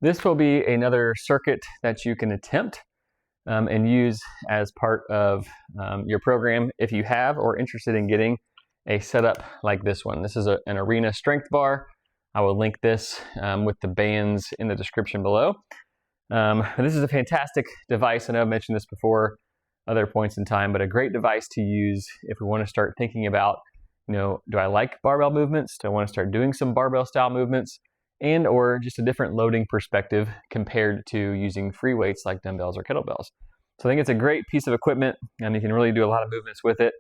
This will be another circuit that you can attempt and use as part of your program if you have or interested in getting a setup like this one. This is an arena strength bar. I will link this with the bands in the description below. This is a fantastic device. I know I've mentioned this before other points in time, but a great device to use if we want to start thinking about, do I like barbell movements? Do I want to start doing some barbell style movements? And or just a different loading perspective compared to using free weights like dumbbells or kettlebells. So I think it's a great piece of equipment, and you can really do a lot of movements with it.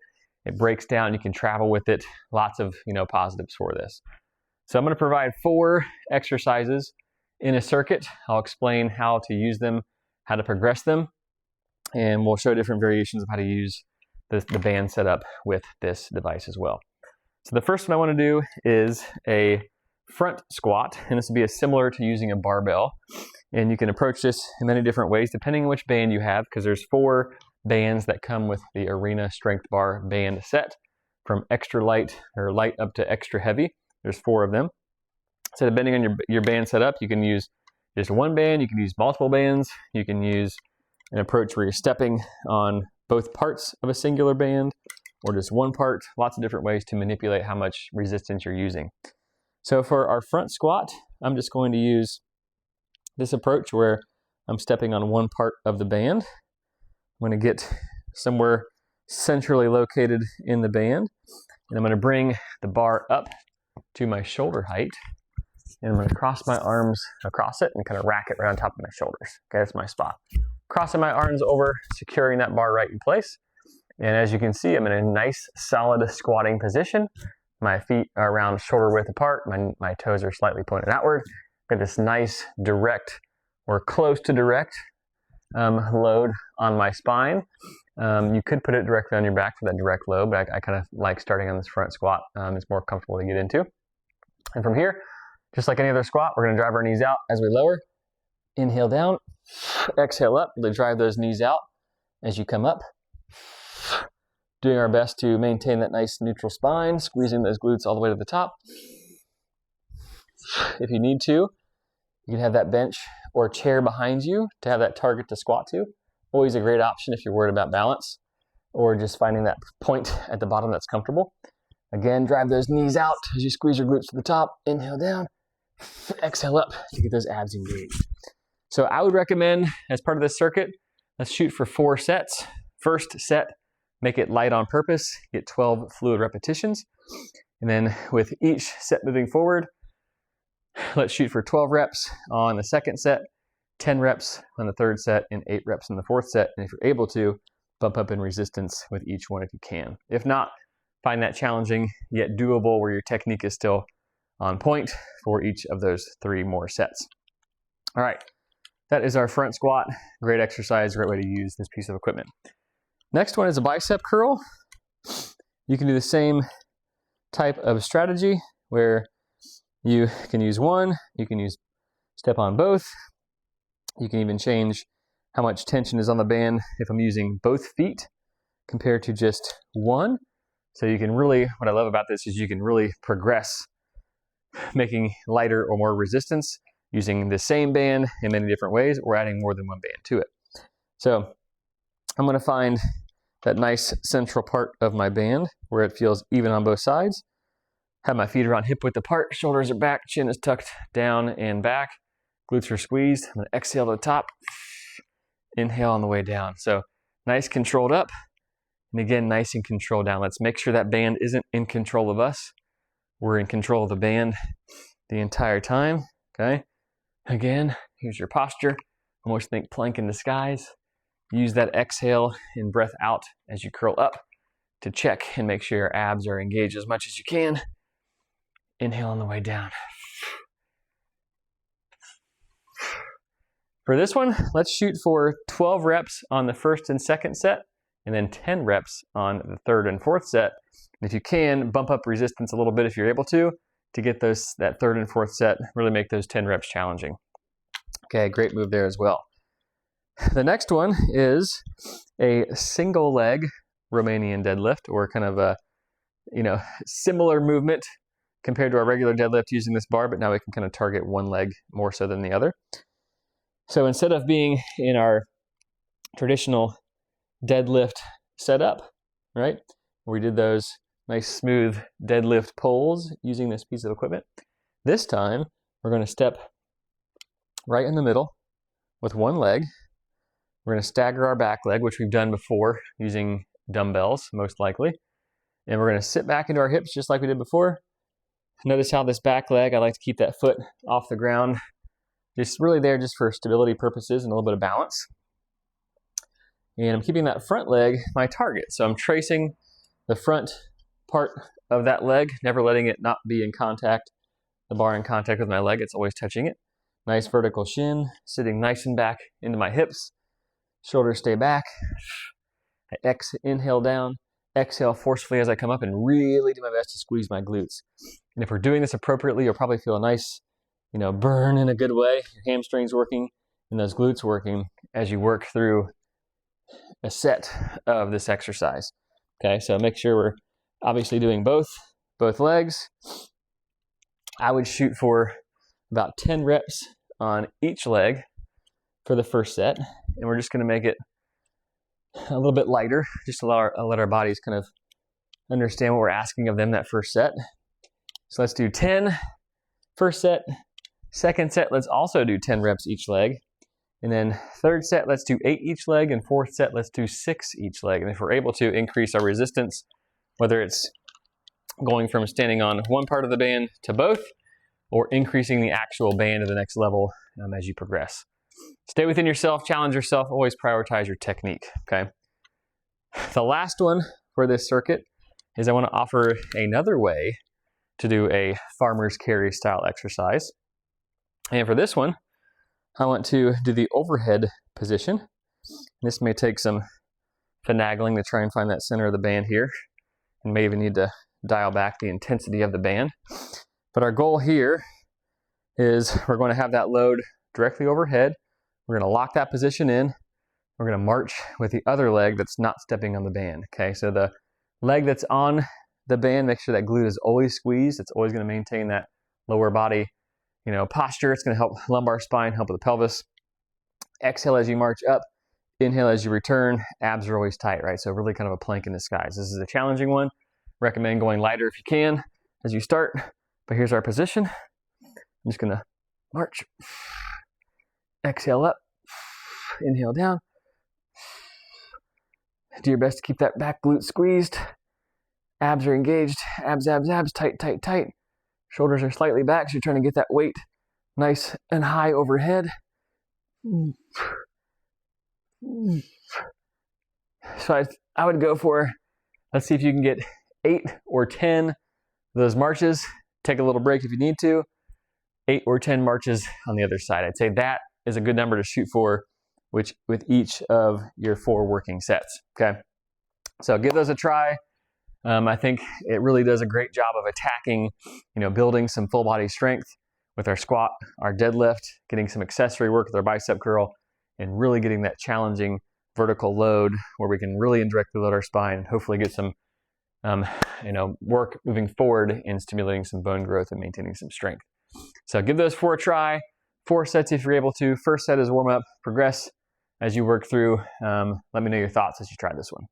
It breaks down, you can travel with it. Lots of positives for this. So I'm going to provide 4 exercises in a circuit. I'll explain how to use them, how to progress them, and we'll show different variations of how to use the band setup with this device as well. So the first one I want to do is a front squat, and this will be similar to using a barbell. And you can approach this in many different ways depending on which band you have, because there's 4 bands that come with the Arena Strength Bar band set, from extra light or light up to extra heavy. There's 4 of them. So depending on your band setup, you can use just one band, you can use multiple bands, you can use an approach where you're stepping on both parts of a singular band or just one part. Lots of different ways to manipulate how much resistance you're using. So for our front squat, I'm just going to use this approach where I'm stepping on one part of the band. I'm going to get somewhere centrally located in the band, and I'm going to bring the bar up to my shoulder height, and I'm going to cross my arms across it and kind of rack it right on top of my shoulders. Okay, that's my spot. Crossing my arms over, securing that bar right in place. And as you can see, I'm in a nice solid squatting position. My feet are around shoulder width apart. My toes are slightly pointed outward. Got this nice direct or close to direct load on my spine. You could put it directly on your back for that direct load, but I kind of like starting on this front squat. It's more comfortable to get into. And from here, just like any other squat, we're going to drive our knees out as we lower. Inhale down, exhale up. Really drive those knees out as you come up. Doing our best to maintain that nice neutral spine, squeezing those glutes all the way to the top. If you need to, you can have that bench or chair behind you to have that target to squat to. Always a great option if you're worried about balance or just finding that point at the bottom that's comfortable. Again, drive those knees out as you squeeze your glutes to the top. Inhale down, exhale up to get those abs engaged. So I would recommend, as part of this circuit, let's shoot for 4 sets. First set, make it light on purpose, get 12 fluid repetitions. And then with each set moving forward, let's shoot for 12 reps on the second set, 10 reps on the third set, and 8 reps in the fourth set. And if you're able to, bump up in resistance with each one if you can. If not, find that challenging yet doable where your technique is still on point for each of those 3 more sets. All right, that is our front squat. Great exercise, great way to use this piece of equipment. Next one is a bicep curl. You can do the same type of strategy where you can use one, you can use step on both. You can even change how much tension is on the band if I'm using both feet compared to just one. So you can really, what I love about this is you can really progress making lighter or more resistance using the same band in many different ways or adding more than one band to it. So I'm going to find that nice central part of my band where it feels even on both sides. Have my feet around hip width apart, shoulders are back, chin is tucked down and back, glutes are squeezed. I'm going to exhale to the top, inhale on the way down. So nice controlled up, and again, nice and controlled down. Let's make sure that band isn't in control of us. We're in control of the band the entire time, okay? Again, here's your posture. Almost think plank in the skies. Use that exhale and breath out as you curl up to check and make sure your abs are engaged as much as you can. Inhale on the way down. For this one, let's shoot for 12 reps on the first and second set, and then 10 reps on the third and fourth set. And if you can, bump up resistance a little bit if you're able to get that third and fourth set, really make those 10 reps challenging. Okay, great move there as well. The next one is a single leg Romanian deadlift, or kind of a, similar movement compared to our regular deadlift using this bar, but now we can kind of target one leg more so than the other. So instead of being in our traditional deadlift setup, right, we did those nice smooth deadlift pulls using this piece of equipment, this time we're going to step right in the middle with one leg. We're going to stagger our back leg, which we've done before using dumbbells, most likely. And we're going to sit back into our hips just like we did before. Notice how this back leg, I like to keep that foot off the ground, just really there just for stability purposes and a little bit of balance. And I'm keeping that front leg my target. So I'm tracing the front part of that leg, never letting it not be in contact, the bar in contact with my leg. It's always touching it. Nice vertical shin, sitting nice and back into my hips. Shoulders stay back. I inhale down, exhale forcefully as I come up and really do my best to squeeze my glutes. And if we're doing this appropriately, you'll probably feel a nice, burn in a good way. Your hamstrings working and those glutes working as you work through a set of this exercise. Okay, so make sure we're obviously doing both legs. I would shoot for about 10 reps on each leg for the first set. And we're just going to make it a little bit lighter, just to let our bodies kind of understand what we're asking of them that first set. So let's do 10 first set. Second set, let's also do 10 reps each leg. And then third set, let's do 8 each leg. And fourth set, let's do 6 each leg. And if we're able to increase our resistance, whether it's going from standing on one part of the band to both, or increasing the actual band to the next level as you progress. Stay within yourself, challenge yourself, always prioritize your technique, okay? The last one for this circuit is I want to offer another way to do a farmer's carry style exercise. And for this one, I want to do the overhead position. This may take some finagling to try and find that center of the band here, and may even need to dial back the intensity of the band. But our goal here is we're going to have that load directly overhead. We're going to lock that position in. We're going to march with the other leg that's not stepping on the band. Okay, so the leg that's on the band, make sure that glute is always squeezed. It's always going to maintain that lower body, posture. It's going to help lumbar spine, help with the pelvis. Exhale as you march up. Inhale as you return. Abs are always tight, right? So really kind of a plank in the skies. This is a challenging one. Recommend going lighter if you can as you start. But here's our position. I'm just going to march. Exhale up. Inhale down. Do your best to keep that back glute squeezed. Abs are engaged. Abs, abs, abs. Tight, tight, tight. Shoulders are slightly back, so you're trying to get that weight nice and high overhead. So I would go for, let's see if you can get 8 or 10 of those marches. Take a little break if you need to. 8 or 10 marches on the other side. I'd say that is a good number to shoot for with each of your 4 working sets. Okay, so give those a try. I think it really does a great job of attacking, building some full body strength with our squat, our deadlift, getting some accessory work with our bicep curl, and really getting that challenging vertical load where we can really indirectly load our spine and hopefully get some work moving forward in stimulating some bone growth and maintaining some strength. So give those 4 a try. 4 sets if you're able to. First set is warm up. Progress as you work through. Let me know your thoughts as you try this one.